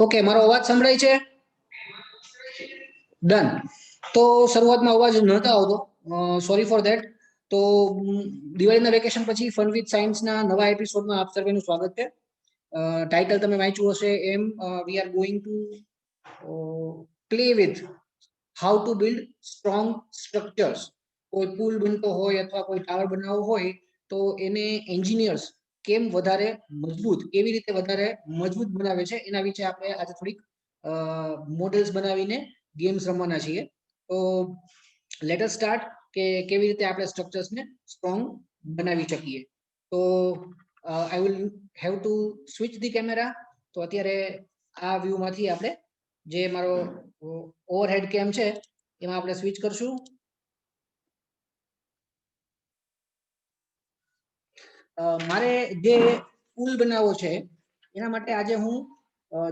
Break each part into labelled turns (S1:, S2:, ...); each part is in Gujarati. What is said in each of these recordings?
S1: ઓકે, મારો અવાજ સંભળાય છે? ડન. તો શરૂઆતમાં અવાજ નહોતો આવતો, સોરી ફોર ધેટ. તો દિવાળીના વેકેશન પછી ફન વિથ સાયન્સના નવા એપિસોડમાં આપ સર્વેનું સ્વાગત છે. ટાઇટલ તમે વાંચ્યું હશે એમ, we are going to play with how to build strong structures. કોઈ પુલ બનતો હોય અથવા કોઈ ટાવર બનાવવો હોય તો એને એન્જિનિયર્સ કેમ વધારે મજબૂત, કેવી રીતે વધારે મજબૂત બનાવે છે એના વિશે આપણે આજે થોડીક મોડેલ્સ બનાવીને ગેમ્સ રમવાના છીએ. તો લેટ અસ સ્ટાર્ટ કે કેવી રીતે આપણે સ્ટ્રક્ચર્સને સ્ટ્રોંગ બનાવી શકીએ. તો I will have to switch the camera. તો અત્યારે આ વ્યૂમાંથી આપણે જે મારો ઓવરહેડ કેમ છે એમાં આપણે સ્વિચ કરશું. મારે જે પુલ બનાવવો છે એના માટે આજે હું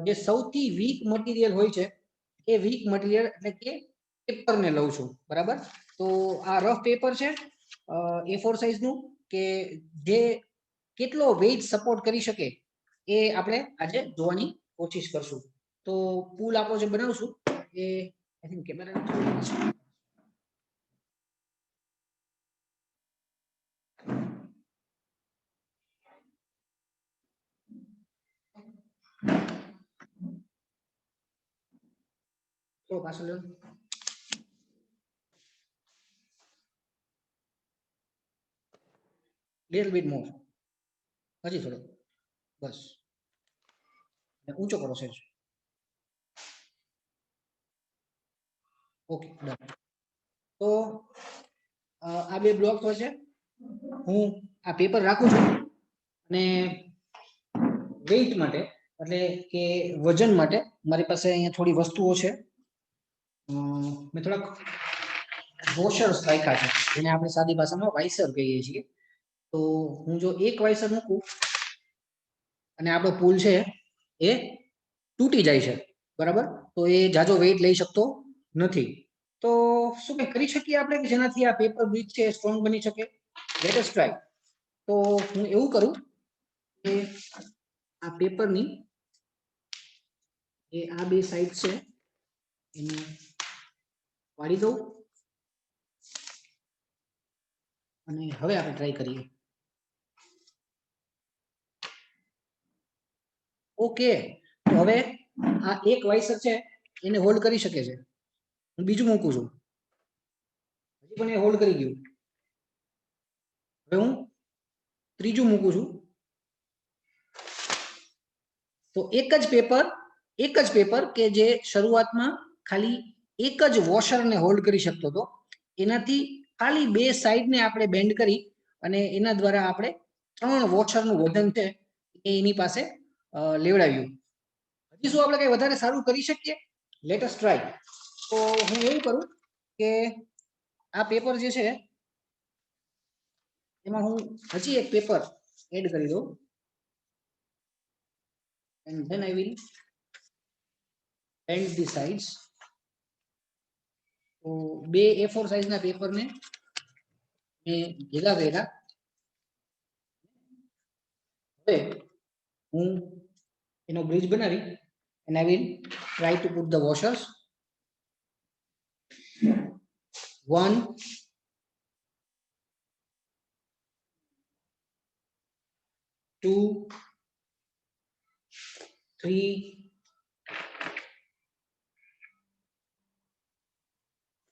S1: જે સૌથી વીક મટીરિયલ હોય છે એ વીક મટીરિયલ એટલે કે પેપરને લઉં છું, બરાબર. તો આ રફ પેપર છે A4 સાઇઝનું, કે જે કેટલો વેઇટ સપોર્ટ કરી શકે એ આપણે આજે જોવાની કોશિશ કરશું. તો પુલ આપણો જે બનાવશું એ આઈ થિંક કેમેરા તો પાછળ little bit more, હજી થોડો, બસ ઊંચો કરો સહેજ. Okay, done. તો આ બે બ્લોક્સ હોય છે, હું આ પેપર રાખું છું અને વેઇટ માટે એટલે કે વજન માટે મારી પાસે અહીંયા થોડી વસ્તુઓ છે. મેં થોડાક વોશર્સ રાખ્યા છે જેને આપણે સાદી ભાષામાં વાઇસર કહીએ છીએ. તો હું જો એક વાઇસર મૂકું અને આપણો પુલ છે એ તૂટી જાય છે, બરાબર. તો એ જાજો વેઇટ લઈ શકતો નથી. તો શું કંઈ કરી શકીએ આપણે કે જેનાથી આ પેપર બ્રિજ છે સ્ટ્રોંગ બની શકે? Let us try. તો હું એવું કરું કે આ પેપરની એ આ બે સાઈડ છે એને વાળી દઉં અને હવે આપણે ટ્રાય કરીએ. ઓકે, તો હવે આ એક વાઇસર છે એને હોલ્ડ કરી શકે છે. હું બીજું મૂકું છું, હજી પણ એ હોલ્ડ કરી ગયું. હવે હું ત્રીજું મૂકું છું. તો એક જ પેપર કે જે શરૂઆતમાં ખાલી એક જ વોશરને હોલ્ડ કરી શકતો હતો, એનાથી ખાલી બે સાઈડને આપણે બેન્ડ કરી અને એના દ્વારા આપણે 3 વોશરનું વજન છે એ એની પાસે લેવડાવ્યું. હજી શું આપણે કંઈ વધારે સારું કરી શકીએ? Let us try. તો હું એવું કરું કે આ પેપર જે છે એમાં હું હજી એક પેપર એડ કરી દઉં and then I will bend the sides. તો બે A4 સાઇઝના પેપરને મેં ભેગા કર્યા. હવે હું એનો બ્રિજ બનાવી and I will try to put the washers. 1, 2, 3,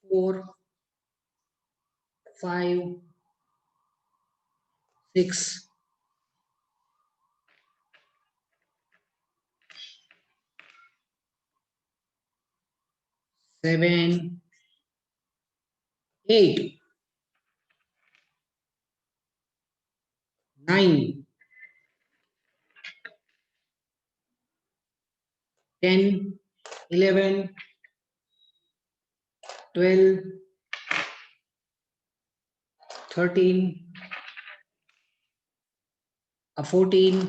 S1: 4, 5, 6, 7, 8, 9, 10, 11, 12, 13, 14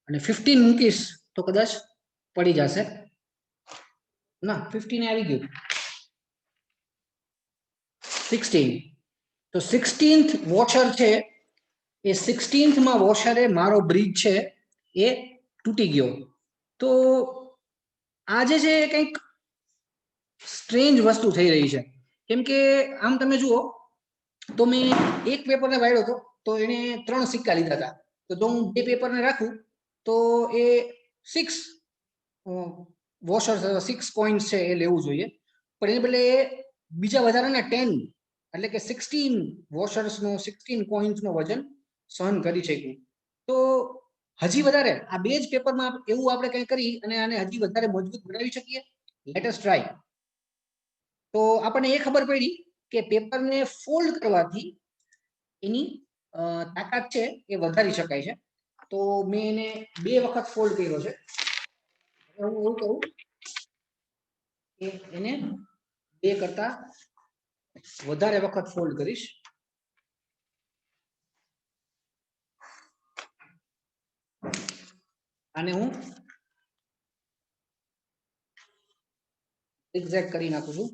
S1: અને 15 મૂકીશ તો કદાચ પડી જશે. ના, 15 આવી ગયું. 16. તો 16th વોશર છે એ 16thમાં વોશરે મારો બ્રિજ છે એ તૂટી ગયો. તો આજે છે કંઈક સ્ટ્રેન્જ વસ્તુ થઈ રહી છે, કેમ કે આમ તમે જુઓ તો મેં એક પેપરને વાળ્યો હતો તો એને 3 સિક્કા લીધા હતા, તો જો હું 2 પેપરને રાખું તો એ 6 વોશર્સ 6 કોઈન્સ છે એ લેવું જોઈએ, પણ એને બદલે બીજા વધારાના 10 એટલે કે 16 વોશર્સનો 16 કોઈન્સનો વજન સહન કરી શક્યું. તો હજી વધારે આ બે જ પેપરમાં એવું આપણે કંઈ કરી અને આને હજી વધારે મજબૂત બનાવી શકીએ. Let us try. તો આપણને એ ખબર પડી કે પેપરને ફોલ્ડ કરવાથી એની તાકાત છે એ વધારી શકાય છે. તો મેં એને 2 વખત ફોલ્ડ કર્યો છે. હું એવું કરું કે એને 2 કરતા વધારે વખત ફોલ્ડ કરીશ. આને હું એક્ઝેક્ટ કરી નાખું છું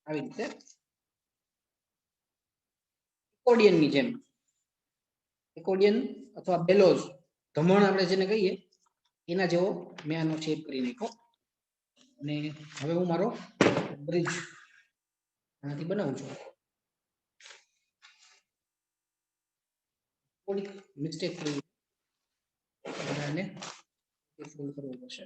S1: આવી રીતે એકોર્ડિયનની જેમ. એકોર્ડિયન અથવા બેલોઝ ધમણ આપણે જેને કહીએ એના જેવો મેં આનો શેપ કરી નાખ્યો અને હવે હું મારો બ્રિજ આનાથી બનાવું છું. થોડીક મિસ્ટેક થઈ આને ફોલ્ડ કરવું પડશે.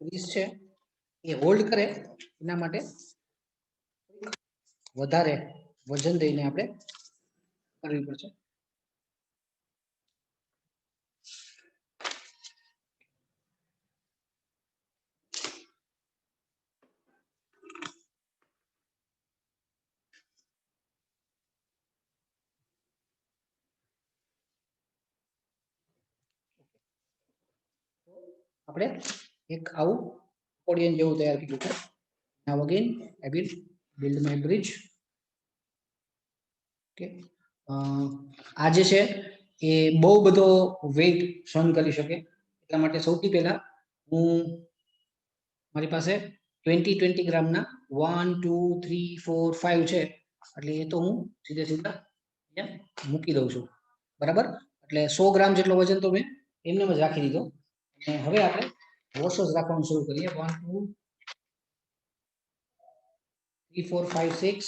S1: બ્રિજ છે એ હોલ્ડ કરે એના માટે વધારે વજન દઈને આપણે કરવી પડશે. આપણે એક આવું એકોર્ડિયન જેવું તૈયાર કર્યું છે. Now again I will build my bridge. Okay, આ જે છે એ બહુ બધો વેઇટ સહન કરી શકે, એટલા માટે સૌથી પહેલા હું મારી પાસે 20 ગ્રામના 1 2 3 4 5 છે, એટલે એ તો હું સીધે સીધા અહીંયા મૂકી દઉં છું. બરાબર, એટલે 100 ગ્રામ જેટલો વજન તો મેં એમને જ રાખી દીધો. અને હવે આપણે વોશર્સ રાખવાનું શરૂ કરીએ. 1 2 3 4 5 6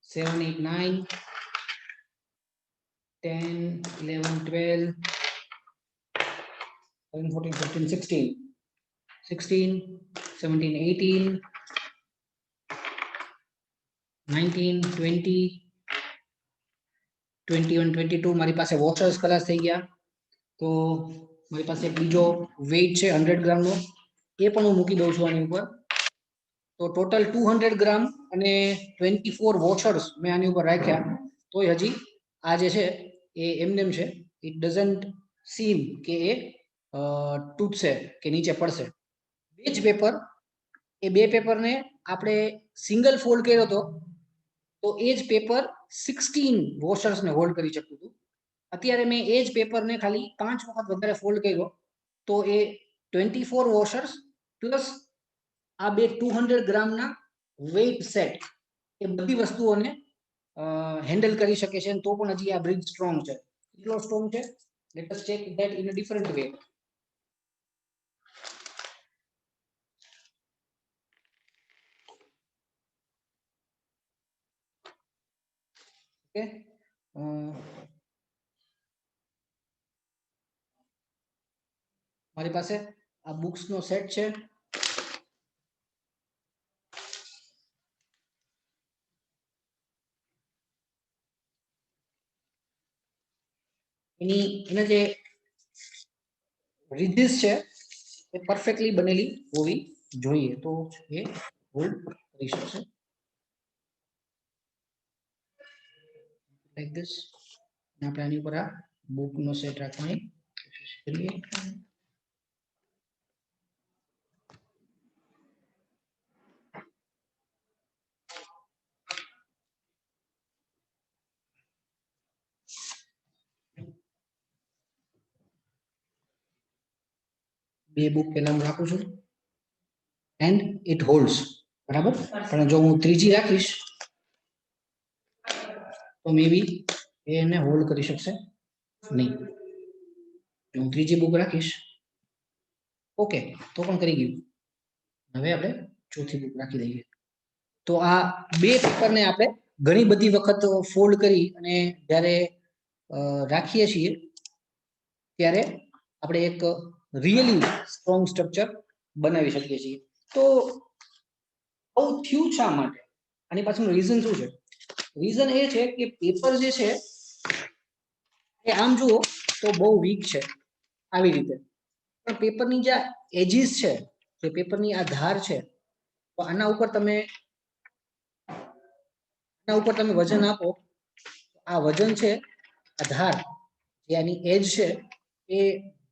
S1: 7 8 9 10 11 12 13 14 15 16 16 17 18 19 20 21 22 મારી પાસે વોશર્સ ખલાસ થઈ ગયા. તો મારી પાસે બીજો વેઇટ છે 100 ગ્રામનો, એ પણ હું મૂકી દઉં છું આની ઉપર. તો ટોટલ 200 ગ્રામ અને 24 વોશર્સ મેં આની ઉપર રાખ્યા. તોય હજી આ જે છે એ એમનેમ છે. ઇટ ડઝન્ટ સીમ કે એ તૂટશે કે નીચે પડશે. બે જ પેપર, એ બે પેપરને આપણે સિંગલ ફોલ્ડ કર્યો હતો તો એ જ પેપર 16 વોશર્સને હોલ્ડ કરી શકતું હતું. અત્યારે મેં એ જ પેપરને ખાલી 5 વખત વધારે ફોલ્ડ કર્યો તો એ 24 વોશર્સ પ્લસ આ બે 200 ગ્રામના વેઇટ સેટ એ બધી વસ્તુઓને હેન્ડલ કરી શકે છે, તો પણ હજી આ બ્રિજ સ્ટ્રોંગ છે. કેટલો સ્ટ્રોંગ છે? Let us check that in a different way. Okay, મારી પાસે આ બુક્સનો સેટ છે. એના જે રિધીસ છે એ પરફેક્ટલી બનેલી હોવી જોઈએ, તો એ હોલ્ડ કરી શકશે. Like this. આપણે આની ઉપર આ બુક નો સેટ રાખવાની કોશિશ કરીએ. બે બુક પેલા હું રાખું છું એન્ડ ઇટ હોલ્ડ્સ, બરાબર. પણ જો હું ત્રીજી રાખીશ તો મે બી એને હોલ્ડ કરી શકશે નહીં. હું ત્રીજી બુક રાખીશ, ઓકે, તો પણ કરી ગયું. હવે આપણે ચોથી બુક રાખી દઈએ. તો આ બે પેપરને આપણે ઘણી બધી વખત ફોલ્ડ કરી અને જ્યારે રાખીએ છીએ ત્યારે આપણે એક રિયલી સ્ટ્રોંગ સ્ટ્રક્ચર બનાવી શકીએ છીએ. તો આવું થયું શા માટે? આની પાછળનું રીઝન શું છે? રીઝન એ છે કે પેપર જે છે એ આમ જુઓ તો બહુ વીક છે આવી રીતે, પણ પેપરની જે એજીસ છે, જે પેપરની આ ધાર છે, તો આના ઉપર તમે વજન આપો, આ વજન છે, આ ધાર જે આની એજ છે એ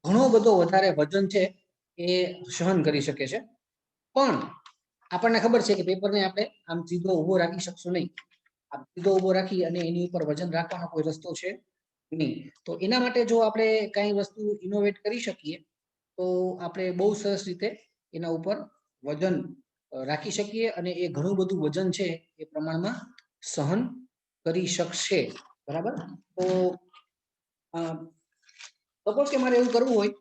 S1: ઘણો બધો વધારે વજન છે એ સહન કરી શકે છે. પણ આપણને ખબર છે કે પેપરને આપણે આમ સીધો ઊભો રાખી શકશું નહીં. આમ સીધો ઊભો રાખી અને એની ઉપર વજન રાખવાનો કોઈ રસ્તો છે નહીં. તો એના માટે જો આપણે કઈ વસ્તુ ઇનોવેટ કરી શકીએ તો આપણે બહુ સરસ રીતે એના ઉપર વજન રાખી શકીએ અને એ ઘણું બધું વજન છે એ પ્રમાણમાં સહન કરી શકશે, બરાબર. તો સપોઝ કે મારે એવું કરવું હોય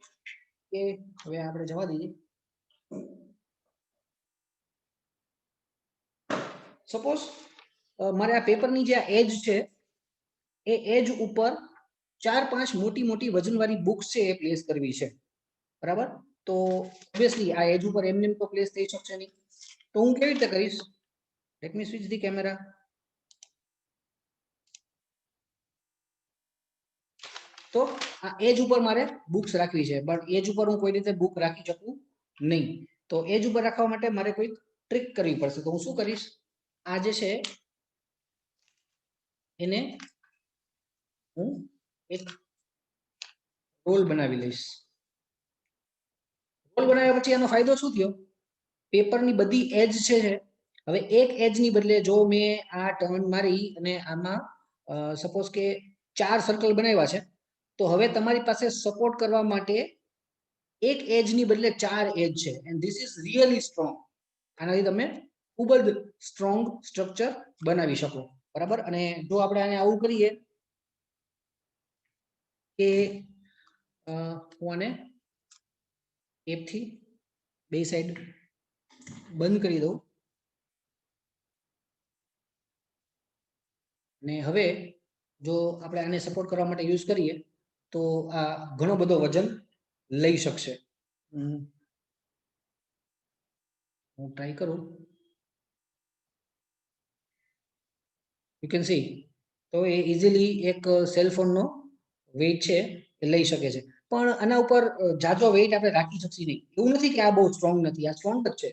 S1: કે હવે આપણે જવા દઈએ, સપોઝ મારે આ પેપરની જે આ એજ છે એ એજ ઉપર 4-5 મોટી મોટી વજનવાળી બુક્સ છે એ પ્લેસ કરવી છે, બરાબર. તો ઓબ્વિયસલી આ એજ ઉપર એમને તો પ્લેસ થઈ શકશે નહીં. તો હું કેવી રીતે કરીશ? Let me switch the camera. તો આ એજ ઉપર મારે બુક્સ રાખવી છે, પણ એજ ઉપર હું કોઈ રીતે બુક રાખી શકું નહીં. તો એજ ઉપર રાખવા માટે મારે કોઈ ટ્રીક કરવી પડશે. તો હું શું કરીશ? આ જે છે એને હું એક રોલ બનાવી લઈશ. રોલ બનાવ્યા પછી એનો ફાયદો શું થયો? પેપરની બધી એજ છે હવે એક એજની બદલે જો મેં આ ટર્ન મારી અને આમાં સપોઝ કે 4 સર્કલ બનાવ્યા છે, તો હવે તમારી પાસે સપોર્ટ કરવા માટે એક એજની બદલે 4 એજ છે, and this is really strong. આનાથી તમે ખૂબ જ સ્ટ્રોંગ સ્ટ્રક્ચર બનાવી શકો, બરાબર. અને જો આપણે આને આવું કરીએ કે હું આને ટેપથી બે સાઈડ બંધ કરી દઉં અને હવે જો આપણે આને સપોર્ટ કરવા માટે યુઝ કરીએ તો આ ઘણો બધો વજન લઈ શકશે. હું ટ્રાય કરું, યુ કેન સી. તો એ ઇઝીલી એક સેલ ફોનનો વેઇટ છે એ લઈ શકે છે. પણ આના ઉપર જાજો વેઇટ આપણે રાખી શકીએ નહીં. એવું નથી કે આ બહુ સ્ટ્રોંગ નથી, આ સ્ટ્રોંગ જ છે,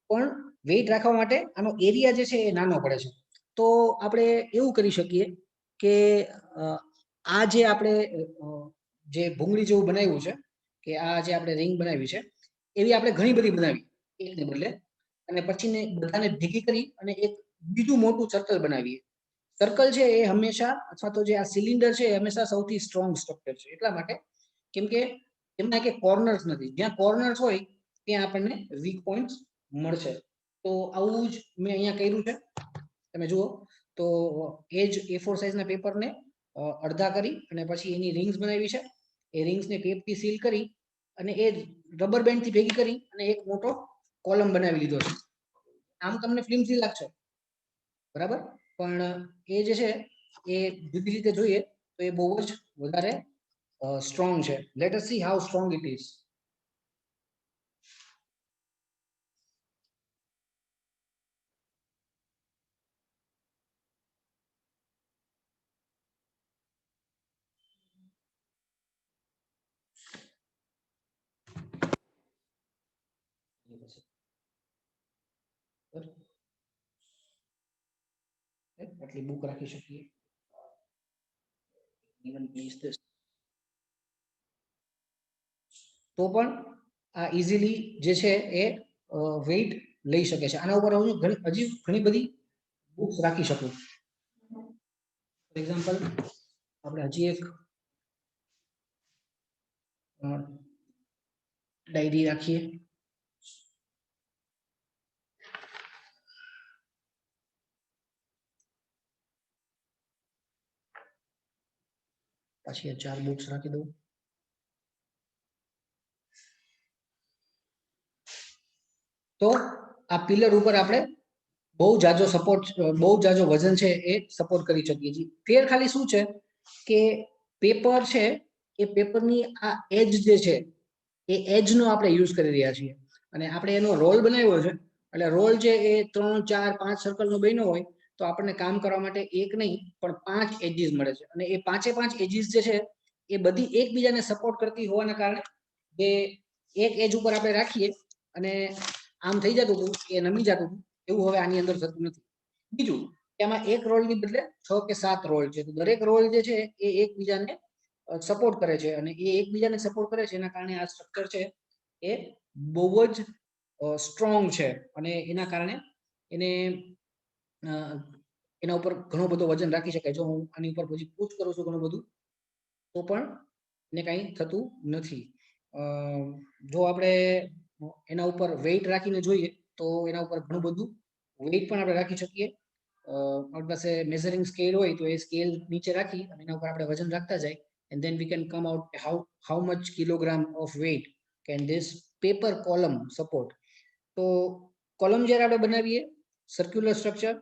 S1: પણ વેઇટ રાખવા માટે આનો એરિયા જે છે એ નાનો પડે છે. તો આપણે એવું કરી શકીએ કે આ જે આપણે જે ભૂંગળી જેવું બનાવ્યું છે, કે આ જે આપણે રિંગ બનાવી છે, એવી આપણે ઘણી બધી બનાવી એકને બદલે, અને પછી બધાને ભેગી કરી અને એક બીજું મોટું સર્કલ બનાવીએ. સર્કલ છે એ હંમેશા, અથવા તો જે આ સિલિન્ડર છે એ હંમેશા સૌથી સ્ટ્રોંગ સ્ટ્રક્ચર છે. એટલા માટે કેમ કે એમના કે કોર્નર્સ નથી. જ્યાં કોર્નર્સ હોય ત્યાં આપણને વીક પોઈન્ટ્સ મળશે. તો આવું જ મેં અહીંયા કર્યું છે. તમે જુઓ તો એજ A4 સાઇઝના પેપરને અડધા કરી અને પછી એની રિંગ્સ બનાવી છે. એ રિંગ્સને ટેપથી સીલ કરી અને એ રબર બેન્ડથી ભેગી કરી અને એક મોટો કોલમ બનાવી લીધો છે. આમ તમને ફિલ્મથી લાગશે, બરાબર, પણ એ જે છે એ જુદી રીતે જોઈએ તો એ બહુ જ વધારે સ્ટ્રોંગ છે. Let S C how strong it is. આટલી બુક રાખી શકીએ. Even is this તો પણ આ ઇઝીલી જે છે એ વેઇટ લઈ શકે છે. આના ઉપર હું હજી ઘણી બધી બુક્સ રાખી શકું. ફોર એક્ઝામ્પલ આપણે હજી એક ડાયરી રાખીએ. પછી 4 બુક્સ રાખી દઉં. તો આ પિલર ઉપર આપણે બહુ જાજો સપોર્ટ, બહુ જાજો વજન છે એ સપોર્ટ કરી શકીએ છીએ. ફેર ખાલી શું છે કે પેપર છે એ પેપરની આ એજ જે છે એ એજનો આપણે યુઝ કરી રહ્યા છીએ અને આપણે એનો રોલ બનાવ્યો છે. એટલે રોલ છે એ 3, 4, 5 સર્કલનો બન્યો હોય તો આપણને કામ કરવા માટે એક નહીં પણ 5 એજીસ મળે છે અને એ 5 એજીસ જે છે એ બધી એકબીજાને સપોર્ટ કરતી હોવાના કારણે જે એક એજ ઉપર આપણે રાખીએ અને આમ થઈ જતું હતું કે નમી જતું હતું, એવું હવે આની અંદર થતું નથી. બીજું એમાં એક રોલની બદલે 6 કે 7 રોલ છે. તો દરેક રોલ જે છે એ એકબીજાને સપોર્ટ કરે છે અને એ એકબીજાને સપોર્ટ કરે છે એના કારણે આ સ્ટ્રક્ચર છે એ બહુ જ સ્ટ્રોંગ છે અને એના કારણે એને એના ઉપર ઘણો બધો વજન રાખી શકાય. જો હું આની ઉપર પછી પુશ કરું છું ઘણું બધું તો પણ એને કંઈ થતું નથી. જો આપણે એના ઉપર વેઇટ રાખીને જોઈએ તો એના ઉપર ઘણું બધું વેઇટ પણ આપણે રાખી શકીએ. આપણી પાસે મેઝરિંગ સ્કેલ હોય તો એ સ્કેલ નીચે રાખી અને એના ઉપર આપણે વજન રાખતા જાય and then we can come out how much kilogram of weight can this paper column support. તો કોલમ જ્યારે આપણે બનાવીએ સર્ક્યુલર સ્ટ્રક્ચર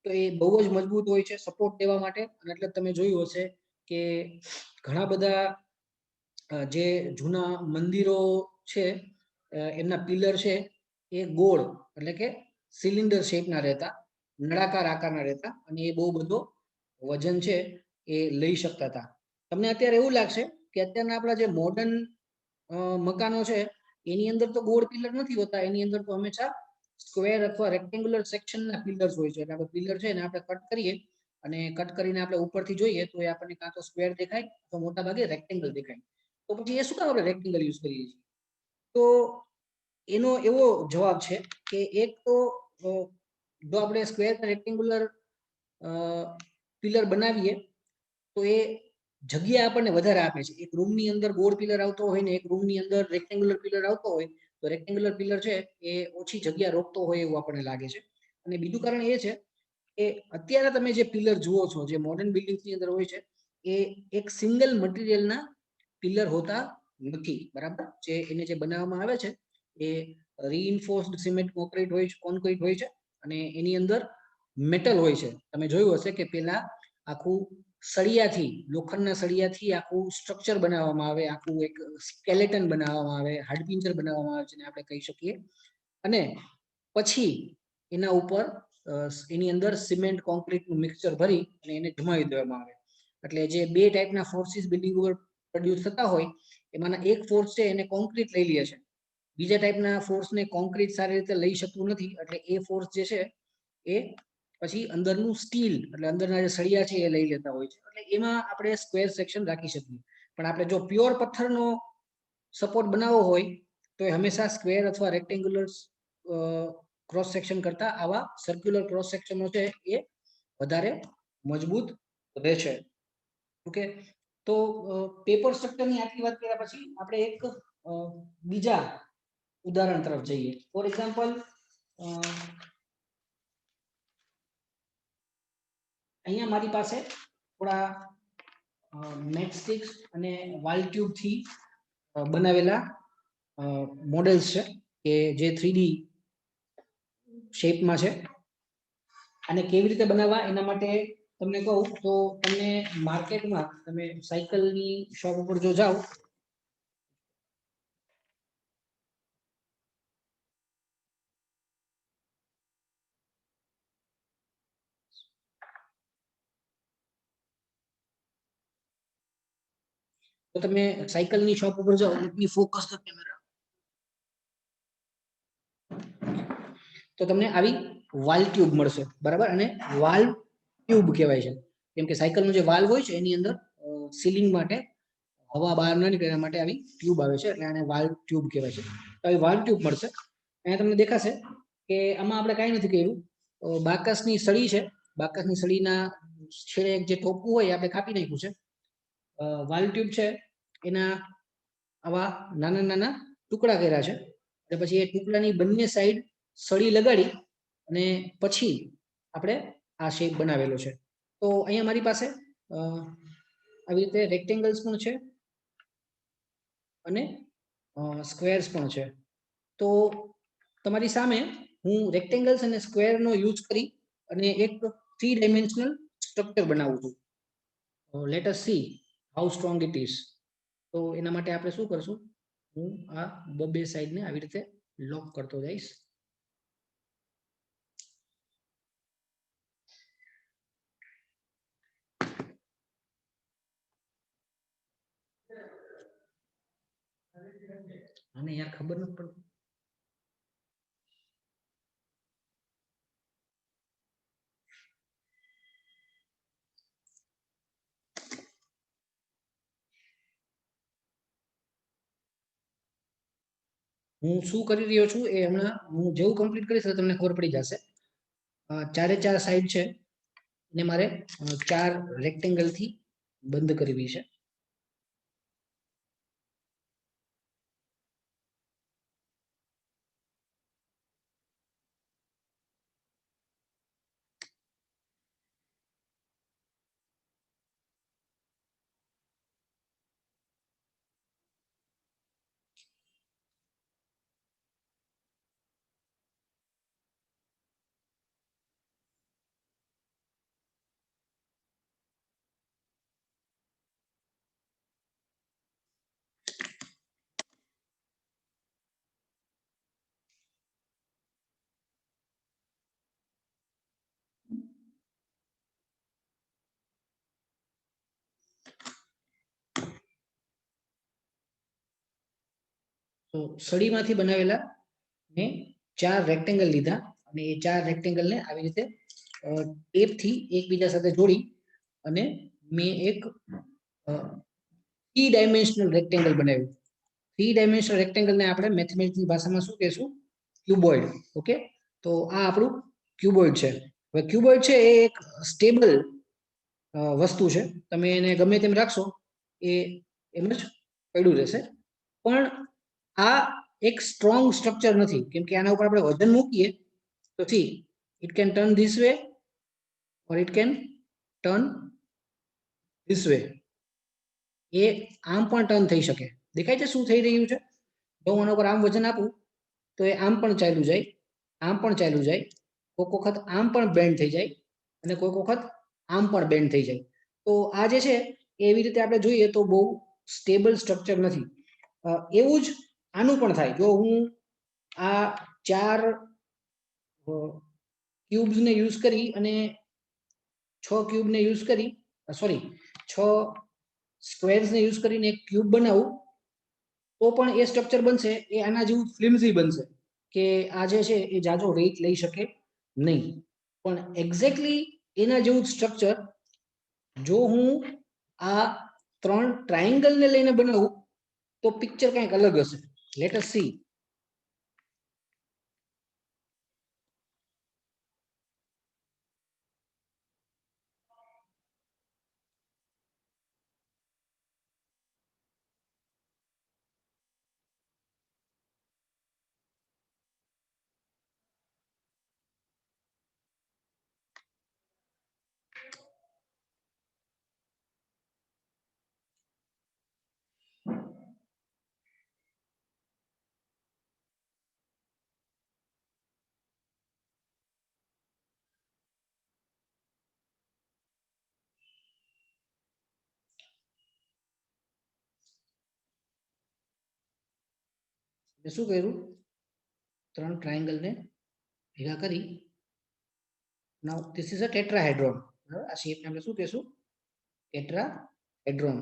S1: તો એ બહુ જ મજબૂત હોય છે સપોર્ટ દેવા માટે. અને એટલે તમે જોયું હશે કે ઘણા બધા જે જૂના મંદિરો છે એમના પિલર છે એ ગોળ એટલે કે સિલિન્ડર શેપના રહેતા, નળાકાર આકારના રહેતા અને એ બહુ બધો વજન છે એ લઈ શકતા હતા. તમને અત્યારે એવું લાગશે કે અત્યારના આપણા જે મોડર્ન મકાનો છે એની અંદર તો ગોળ પિલર નથી હોતા, એની અંદર તો હંમેશા સ્ક્વેર અથવા રેક્ટેન્ગ્યુલર સેક્શનના પિલર્સ હોય છે. એટલે આપણે પિલર છે ને આપણે કટ કરીએ અને કટ કરીને આપણે ઉપરથી જોઈએ તો એ આપણને કાં તો સ્ક્વેર દેખાય અથવા મોટા ભાગે રેક્ટેંગલ દેખાય. તો પછી એ શું કામ આપણે રેક્ટેંગલ યુઝ કરીએ છીએ? તો એનો એવો જવાબ છે કે એક તો જો આપણે સ્ક્વેર રેક્ટેંગ્યુલર પિલર બનાવીએ તો એ જગ્યા આપણને વધારે આપે છે. એક રૂમની અંદર ગોળ પિલર આવતો હોય ને એક રૂમની અંદર રેક્ટેંગ્યુલર પિલર આવતો હોય તો રેક્ટેંગ્યુલર પિલર છે એ ઓછી જગ્યા રોકતો હોય એવું આપણને લાગે છે. અને બીજું કારણ એ છે કે અત્યારે તમે જે પિલર જુઓ છો જે મોડર્ન બિલ્ડિંગ્સની અંદર હોય છે એ એક સિંગલ મટીરિયલના પિલર હોતા નથી, બરાબર? જે એને જે બનાવવામાં આવે છે એ રીઇન્ફોર્સ્ડ સિમેન્ટ કોન્ક્રીટ હોય છે અને એની અંદર મેટલ હોય છે. તમે જોયું હશે કે પેલા આખું સળિયાથી, લોખંડના સળિયાથી આખું સ્ટ્રક્ચર બનાવવામાં આવે, આખું એક સ્કેલેટન બનાવવામાં આવે, હાડપિંજર બનાવવામાં આવે જેને આપણે કહી શકીએ. અને પછી એના ઉપર એની અંદર સિમેન્ટ કોન્ક્રીટનું મિક્સચર ભરી અને એને જમાવી દેવામાં આવે. એટલે જે બે ટાઈપના ફોર્સિસ બિલ્ડિંગ ઉપર પ્રોડ્યુસ થતા હોય એમાંના એક ફોર્સ છે એને કોન્ક્રીટ લઈ લે છે, બીજા ટાઈપના ફોર્સને કોન્ક્રીટ સારી રીતે લઈ શકતું નથી. એટલે એ ફોર્સ જે છે એ પછી અંદરનું સ્ટીલ એટલે અંદરના જે સળિયા છે એ લઈ લેતા હોય છે. એટલે એમાં આપણે સ્ક્વેર સેક્શન રાખી શકીએ. પણ આપણે જો પ્યોર પથ્થરનો સપોર્ટ બનાવવો હોય તો એ હંમેશા સ્ક્વેર અથવા રેક્ટેંગ્યુલર ક્રોસ સેક્શન કરતા આવા સર્ક્યુલર ક્રોસ સેક્શનો છે એ વધારે મજબૂત રહેશે. ઓકે, તો પેપર સ્ટ્રક્ચરની આટલી વાત કર્યા પછી આપણે એક બીજા ઉદાહરણ તરફ જઈએ. ફોર એક્ઝામ્પલ અહીંયા મારી પાસે થોડા મેચસ્ટિક્સ અને વાલ ટ્યુબ થી બનાવેલા મોડેલ્સ છે કે જે 3D શેપમાં છે. અને કેવી રીતે બનાવવા એના માટે તમને કહું તો તમને માર્કેટમાં તમે સાયકલની શોપ ઉપર જો જાઓ તો તમે સાયકલની શોપ ઉપર જાઓ એટલે ફોકસ ધ કેમેરા તો તમને આવી વાલ ટ્યુબ મળશે, બરાબર? અને વાલ ટ્યુબ કહેવાય છે કેમ કે સાયકલનો જે વાલ્વ હોય છે એની અંદર સીલિંગ માટે હવા બહાર ન નીકળે એના માટે આવી ટ્યુબ આવે છે, એટલે આને વાલ્વ ટ્યુબ કહેવાય છે. તો આવી વાલ્વ ટ્યુબ મળશે. અહીંયા તમને દેખાશે કે આમાં આપણે કાંઈ નથી કર્યું. બાકસની સળી છે, બાકસની સળીના છેડે એક જે ટોપું હોય આપણે કાપી નાખ્યું છે. વાલ્વ ટ્યુબ છે એના આવા નાના નાના ટુકડા કર્યા છે, અને પછી એ ટુકડાની બંને સાઈડ સળી લગાડી અને પછી આપણે આ શેપ બનાવેલો છે. તો અહીંયા મારી પાસે આવી રીતે રેક્ટેંગલ્સ પણ છે અને સ્ક્વેર્સ પણ છે. તો તમારી સામે હું રેક્ટેંગલ્સ અને સ્ક્વેરનો યુઝ કરી અને એક 3 ડાયમેન્શનલ સ્ટ્રક્ચર બનાવું છું. Let S C how strong it is. તો એના માટે આપણે શું કરશું, હું આ બે સાઈડને આવી રીતે લોક કરતો જઈશ. આને યાર ખબર નથી પડતી. હું શું કરી રહ્યો છું એ હમણાં હું જેવું કમ્પ્લીટ કરીશ તો તમને ખબર પડી જશે. ચારે ચાર સાઈડ છે ને મારે 4 રેક્ટેંગલ થી બંધ કરવી છે. તો સળીમાંથી બનાવેલા મેં 4 રેક્ટેંગલ લીધા અને એ 4 રેક્ટેંગલને આવી રીતે ટેપથી એકબીજા સાથે જોડી અને મેં એક 3 ડાયમેન્શનલ રેક્ટેંગલ બનાવ્યું. 3 ડાયમેન્શનલ રેક્ટેંગલને આપણે મેથેમેટિક્સની ભાષામાં શું કહેશું, ક્યુબોઇડ. ઓકે, તો આ આપણું ક્યુબોઇડ છે. હવે ક્યુબોઇડ છે એ એક સ્ટેબલ વસ્તુ છે, તમે એને ગમે તેમ રાખશો એ એમ જ પડ્યું રહેશે. પણ આ એક સ્ટ્રોંગ સ્ટ્રક્ચર નથી, કેમ કે આના ઉપર આપણે વજન મૂકીએ તો see it can turn this way or it can turn this way. એ આમ પણ ટર્ન થઈ શકે. દેખાય છે શું થઈ રહ્યું છે? જો હું આના ઉપર આમ વજન આપું તો એ આમ પણ ચાલ્યું જાય, આમ પણ ચાલ્યું જાય, કોઈક વખત આમ પણ બેન્ડ થઈ જાય અને કોઈક વખત આમ પણ બેન્ડ થઈ જાય. તો આ જે છે એવી રીતે આપણે જોઈએ તો બહુ સ્ટેબલ સ્ટ્રક્ચર નથી. એવું જ આનું પણ થાય. જો હું આ 4 ક્યુબ્સને યુઝ કરી અને 6 ક્યુબને યુઝ કરી, સોરી 6 સ્ક્વેર્સને યુઝ કરીને એક ક્યુબ બનાવું તો પણ એ સ્ટ્રક્ચર બનશે એ આના જેવું ફ્લિમ્સી બનશે કે આ જે છે એ જાજો વેઇટ લઈ શકે નહીં. પણ એક્ઝેક્ટલી એના જેવું સ્ટ્રક્ચર જો હું આ 3 ટ્રાયંગલને લઈને બનાવું તો પિક્ચર કંઈક અલગ હશે. Let S C. શું કર્યું, 3 ટ્રાયંગલને ભેગા કરી. નાઉ ધીસ ઇઝ અ ટેટ્રાહેડ્રોન. બરાબર, આ શેપને આપણે શું કહેશું, ટેટ્રાહેડ્રોન.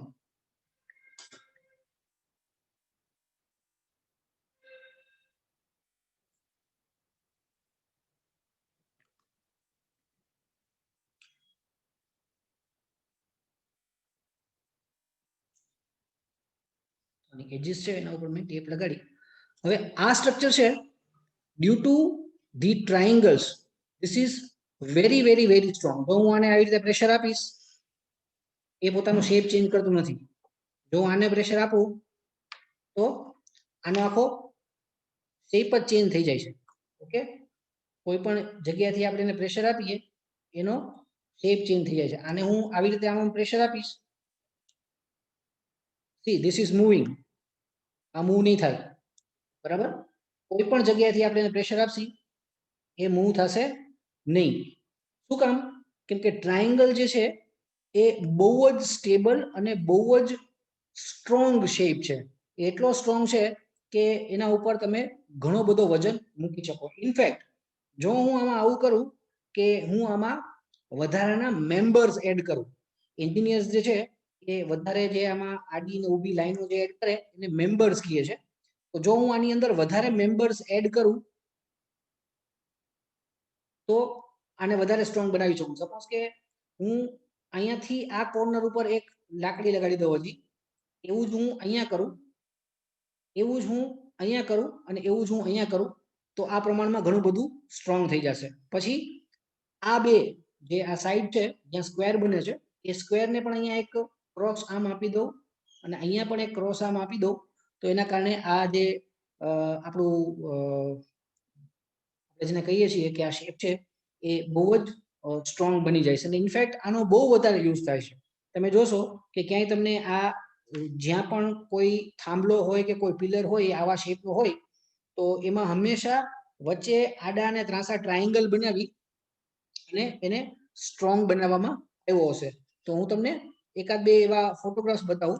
S1: અને એજીસ છે એના ઉપર મેં ટેપ લગાડી. હવે આ સ્ટ્રક્ચર છે due to the triangles this is very very very strong. જો હું આને આવી રીતે પ્રેશર આપીશ એ પોતાનું શેપ ચેન્જ કરતું નથી. જો આને પ્રેશર આપું તો આનો આખો શેપ જ ચેન્જ થઈ જાય છે. ઓકે, કોઈ પણ જગ્યાએથી આપણે એને પ્રેશર આપીએ એનો શેપ ચેન્જ થઈ જાય છે. આને હું આવી રીતે આમાં પ્રેશર આપીશ, સી ધીસ ઇઝ મૂવિંગ, આ મૂવ નહીં થાય, બરાબર. કોઈ પણ જગ્યાએથી આપણે એને પ્રેશર આપશી એ મૂવ થશે નહીં. શું કામ? કેમ કે ટ્રાયંગલ જે છે એ બહુ જ સ્ટેબલ અને બહુ જ સ્ટ્રોંગ શેપ છે. એટલો સ્ટ્રોંગ છે કે એના ઉપર તમે ઘણો બધો વજન મૂકી શકો. ઇનફેક્ટ જો હું આમાં આવું કરું કે હું આમાં વધારાના મેમ્બર્સ એડ કરું, એન્જિનિયર્સ જે છે એ વધારે જે આમાં આડી ને ઊભી લાઈનો જે એડ કરે એને મેમ્બર્સ કહે છે. તો જો હું આની અંદર વધારે મેમ્બર્સ એડ કરું તો આને વધારે સ્ટ્રોંગ બનાવી શકું. સપોઝ કે હું અહીંયાથી આ કોર્નર ઉપર એક લાકડી લગાડી દઉં હજી, એવું જ હું અહીંયા કરું, એવું જ હું અહીંયા કરું અને એવું જ હું અહીંયા કરું તો આ પ્રમાણમાં ઘણું બધું સ્ટ્રોંગ થઈ જશે. પછી આ બે જે આ સાઈડ છે જ્યાં સ્ક્વેર બને છે એ સ્ક્વેરને પણ અહીંયા એક ક્રોસ આમ આપી દઉં અને અહીંયા પણ એક ક્રોસ આમ આપી દઉં તો એના કારણે આ જે આપણું જેને કહીએ છીએ કે આ શેપ છે એ બહુ જ સ્ટ્રોંગ બની જાય છે. અને ઇનફેક્ટ આનો બહુ વધારે યુઝ થાય છે. તમે જોશો કે ક્યાંય તમને આ જ્યાં પણ કોઈ થાંભલો હોય કે કોઈ પિલર હોય આવા શેપનો હોય તો એમાં હંમેશા વચ્ચે આડા અને ત્રાંસા ટ્રાયંગલ બનાવી અને એને સ્ટ્રોંગ બનાવવામાં આવ્યો હશે. તો હું તમને એકાદ બે એવા ફોટોગ્રાફ્સ બતાવું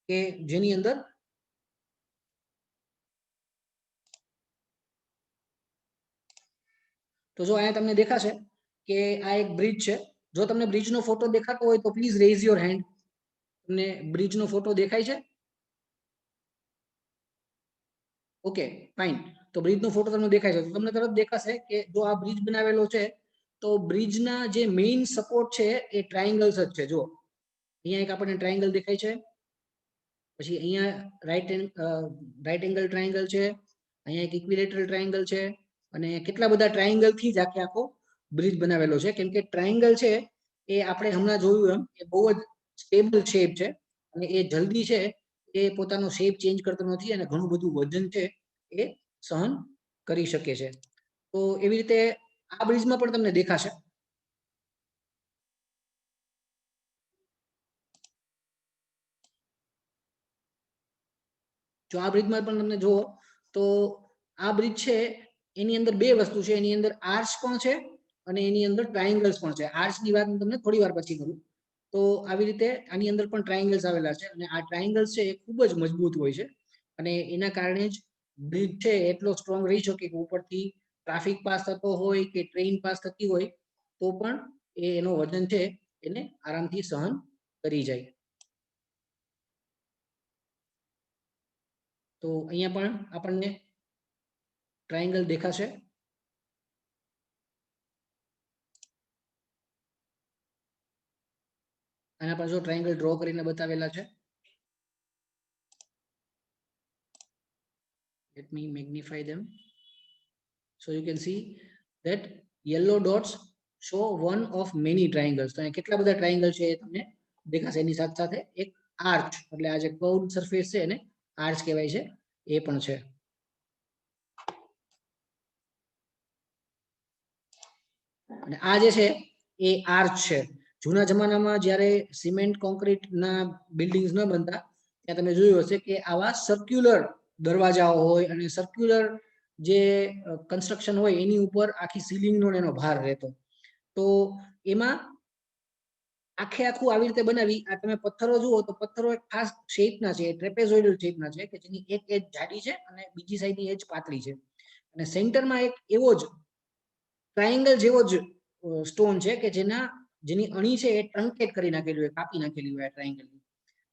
S1: કે જેની અંદર તો જો અહીંયા તમને દેખાશે કે આ એક બ્રિજ છે. જો તમને બ્રિજનો ફોટો દેખાતો હોય તો પ્લીઝ રેઝ યોર હેન્ડ. તમને બ્રિજનો ફોટો દેખાય છે? Okay, fine. તો બ્રિજનો ફોટો તમને દેખાય છે તો તમને તરત દેખાશે કે જો આ બ્રિજ બનાવેલો છે તો બ્રિજના જે મેઇન સપોર્ટ છે એ ટ્રાયંગલ્સ જ છે. જો અહીંયા એક આપણને ટ્રાયંગલ દેખાય છે, પછી અહીંયા રાઈટ એંગલ ટ્રાયંગલ છે, અહીંયા એક ઇક્વિલેટરલ ટ્રાયંગલ છે અને કેટલા બધા ટ્રાયંગલ થી જ આખો બ્રિજ બનાવેલો છે. કેમ કે ટ્રાયંગલ છે એ આપણે હમણાં જોયું એમ એ બહુ જ સ્ટેબલ શેપ છે અને એ જલ્દી છે એ પોતાનો શેપ ચેન્જ કરતો નથી અને ઘણું બધું વજન છે એ સહન કરી શકે છે. તો એવી રીતે આ બ્રિજમાં પણ તમને દેખાશે. જો આ બ્રિજમાં પણ તમને જુઓ તો આ બ્રિજ છે એની અંદર બે વસ્તુ છે, એની અંદર આર્ચ પણ છે અને એની અંદર ટ્રાયંગલ્સ પણ છે. આર્ચની વાત હું તમને થોડી વાર પછી કરું. તો આવી રીતે આની અંદર પણ ટ્રાયંગલ્સ આવેલા છે અને આ ટ્રાયંગલ્સ છે એ ખૂબ જ મજબૂત હોય છે અને એના કારણે જ બ્રિજ છે એટલો સ્ટ્રોંગ રહી શકે કે ઉપરથી ટ્રાફિક પાસ થતો હોય કે ટ્રેન પાસ થતી હોય તો પણ એનો વજન છે એને આરામથી સહન કરી જાય. તો અહીંયા પણ આપણને ટ્રાયંગલ દેખાશે. આના પર જો ટ્રાયંગલ ડ્રો કરીને બતાવેલા છે. Let me magnify them. So you can see that yellow dots show one of many triangles. તો અહીંયા કેટલા બધા ટ્રાયંગલ છે એ તમને દેખાશે. એની સાથે સાથે એક આર્ચ એટલે આ જે કર્વડ સરફેસ છે એને આર્ચ કહેવાય છે એ પણ છે. અને આ જે છે એ આર્ચ છે. જૂના જમાનામાં જ્યારે સિમેન્ટ કોન્ક્રીટના બિલ્ડિંગ્સ ન બનતા ત્યાં તમે જોયું હશે કે આવા સર્ક્યુલર દરવાજાઓ હોય અને સર્ક્યુલર જે કન્સ્ટ્રક્શન હોય એની ઉપર આખી સીલિંગનો એનો ભાર રહેતો. તો એમાં આખે આખું આવી રીતે બનાવી આ તમે પથ્થરો જુઓ તો પથ્થરો એક ખાસ શેપના છે, ટ્રેપેઝોઇડલ શેપના છે કે જેની એક એજ જાડી છે અને બીજી સાઈડની એજ પાતળી છે અને સેન્ટરમાં એક એવો જ ટ્રાયંગલ જેવો જ સ્ટોન છે કે જેની અણી છે એ ટ્રંકેટ કરી નાખેલી હોય, કાપી નાખેલી હોય ટ્રાયંગલ.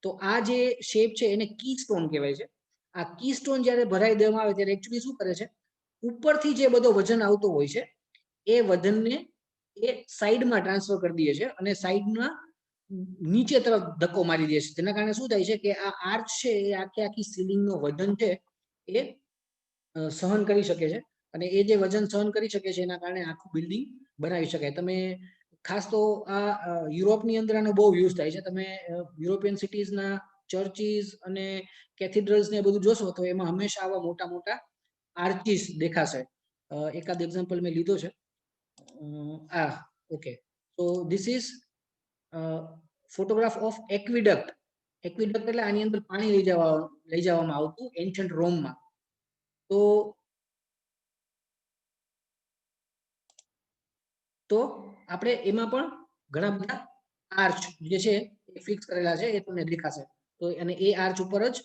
S1: તો આ જે શેપ છે એને કી સ્ટોન કહેવાય છે. આ કી સ્ટોન જ્યારે ભરાઈ દેવામાં આવે ત્યારે એકચ્યુઅલી શું કરે છે, ઉપરથી જે બધો વજન આવતો હોય છે એ વજનને એ સાઈડમાં ટ્રાન્સફર કરી દે છે અને સાઈડમાં નીચે તરફ ધક્કો મારી દે છે, જેના કારણે શું થાય છે કે આ આર્ચ છે એ આખી સીલિંગનો વજન છે એ સહન કરી શકે છે, અને એ જે વજન સહન કરી શકે છે એના કારણે આખું બિલ્ડિંગ બનાવી શકાય. તમે ખાસ તો આ યુરોપની અંદર આનો બહુ યુઝ થાય છે. તમે યુરોપિયન સિટીઝના ચર્ચીસ અને કેથીડ્રલ્સ ને બધું જોશો તો એમાં હંમેશા આવા મોટા મોટા આર્ચીસ દેખાશે. એકાદ એક્ઝામ્પલ મેં લીધો છે. Okay, so this is photograph of aqueduct. Aqueduct એટલે આની અંદર પાણી લઈ જવામાં આવતું એન્શન્ટ રોમમાં. તો આપણે એમાં પણ ઘણા બધા આર્ચ જે છે એ ફિક્સ કરેલા છે, એ તમને દેખાશે. તો અને એ આર્ચ ઉપર જ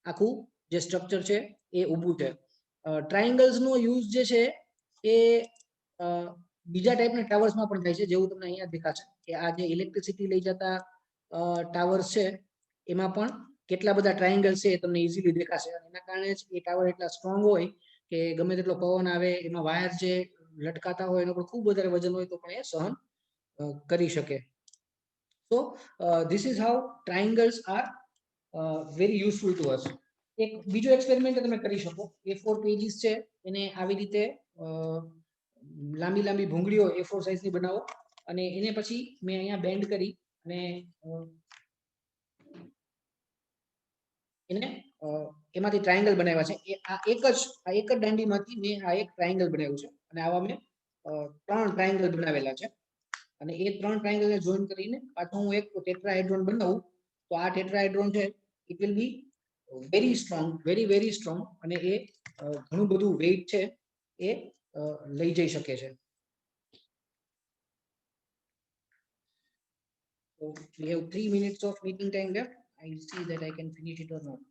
S1: આખું જે સ્ટ્રક્ચર છે એ ઊભું છે. ટ્રાયંગલ્સ નો યુઝ જે છે એ બીજા ટાઈપના ટાવર્સમાં પણ થાય છે, જેવું તમને અહીંયા દેખાશે કે આ જે ઇલેક્ટ્રિસિટી લઈ જતા ટાવર્સ છે એમાં પણ કેટલા બધા ટ્રાયંગલ્સ છે એ તમને ઇઝીલી દેખાશે. એના કારણે જ એ ટાવર એટલા સ્ટ્રોંગ હોય કે ગમે તેટલો પવન આવે, એમાં વાયર જે લટકાતા હોય એનો પણ ખૂબ વધારે વજન હોય તો પણ એ સહન કરી શકે. So this is how triangles are very useful to us. એક બીજો એક્સપેરિમેન્ટ તમે કરી શકો. A4 પેજીસ છે એને આવી રીતે લાંબી લાંબી ભૂંગળીઓ A4 સાઇઝની બનાવો, અને એને પછી મેં અહીંયા બેન્ડ કરી અને એને એમાંથી ટ્રાયંગલ બનાવ્યા છે. આ એક જ દાંડીમાંથી મેં આ એક ટ્રાયંગલ બનાવ્યું છે, અને આવા મેં 3 ટ્રાયંગલ બનાવેલા છે. અને એ 3 ટ્રાયંગલને જોઈન કરીને પાછું હું એક ટેટ્રાહેડ્રોન બનાવું તો આ ટેટ્રાહેડ્રોન છે it will be very strong, very strong, અને એ ઘણું બધું વેઇટ છે એ લઈ જઈ શકે છે. So we have 3 minutes of meeting time left. I see that I can finish it or not.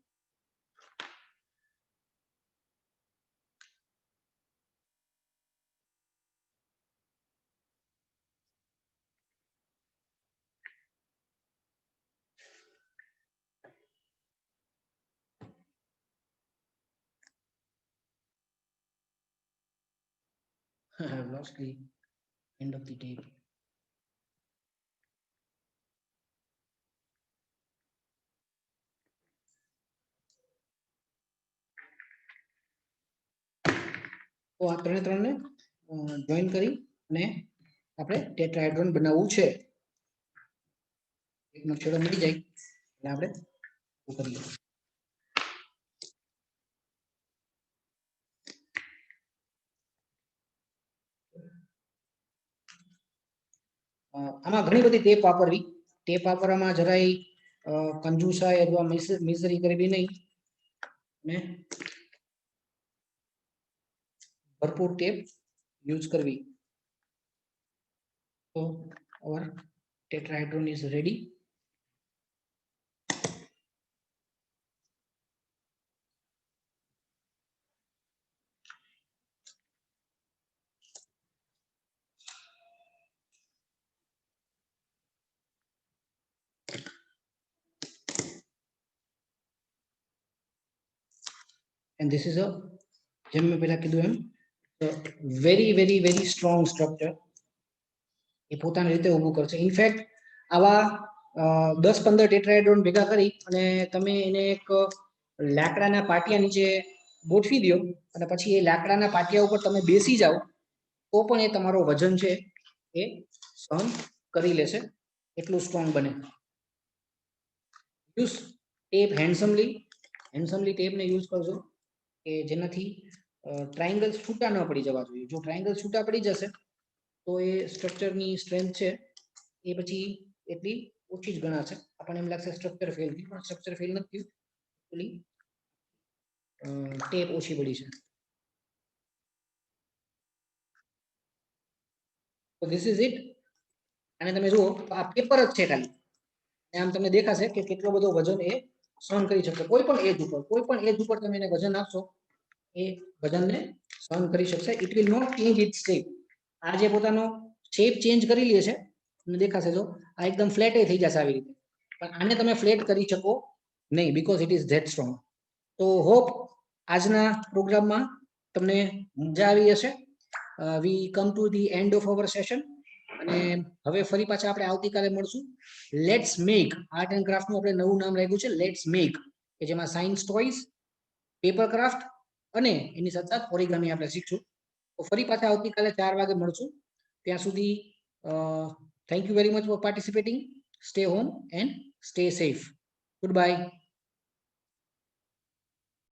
S1: I have lost the end of the tape. તો આ ત્રણે જોઈન કરી અને આપણે ટેટ્રાહેડ્રોન બનાવવું છે. એકનો છેડો મળી જાય એટલે આપણે કરીએ. આમાં ઘણી બધી ટેપ વાપરવી. ટેપ વાપરવામાં જરાય કંજુસાઈ અથવા મિસરી કરવી નહીં, ને ભરપૂર ટેપ યુઝ કરવી. તો our tetrahedron is ready. And this is a, જેમ મેં પહેલા કીધું એમ, very strong structure. એ પોતાની રીતે ઊભું કરશે. ઇનફેક્ટ આવા 10-15 ટેટ્રાહેડ્રોન ભેગા કરી અને તમે એને એક લાકડાના પાટિયા નીચે ગોઠવી દો અને પછી એ લાકડાના પાટિયા ઉપર તમે બેસી જાઓ તો પણ એ તમારો વજન છે એ સહન કરી લેશે, એટલું સ્ટ્રોંગ બને. યુઝ ટેપ હેન્ડસમલી ટેપને યુઝ કરજો કે જેનાથી ટ્રાયંગલ્સ છૂટા ન પડી જવા જોઈએ. જો ટ્રાયંગલ છૂટા પડી જશે તો એ સ્ટ્રક્ચરની સ્ટ્રેન્થ છે એ પછી એટલી ઓછી જ ગણાશે. આપણને એમ લાગશે સ્ટ્રક્ચર ફેલ થયું, પણ સ્ટ્રક્ચર ફેલ નથી થયું, પેલી ટેપ ઓછી પડી છે. તો ધીસ ઇઝ ઇટ. અને તમે જુઓ આ પેપર જ છે ખાલી, આમ તમને દેખાશે કે કેટલો બધો વજન એ સહન કરી શકે. કોઈ પણ એજ ઉપર તમે એને વજન આપશો એ વજનને સહન કરી શકશે. It will not change its shape. આ જે પોતાનો શેપ ચેન્જ કરી લે છે, તમને દેખાશે જો આ એકદમ ફ્લેટ થઈ જશે આવી રીતે, પણ આને તમે ફ્લેટ કરી શકો નહીં because it is that strong. તો હોપ આજના પ્રોગ્રામમાં તમને મજા આવી હશે. We come to the end of our session. અને હવે ફરી પાછા આપણે આવતીકાલે મળશું. લેટ્સ મેક આર્ટ એન્ડ ક્રાફ્ટનું આપણે નવું નામ રાખ્યું છે લેટ્સ મેક, કે જેમાં સાયન્સ ટોયઝ, પેપર ક્રાફ્ટ અને એની સાથે સાથે ઓરિગામી આપણે શીખશું. તો ફરી પાછા આવતીકાલે 4 વાગે મળશું. ત્યાં સુધી thank you very much for participating. Stay home and stay safe. Good bye.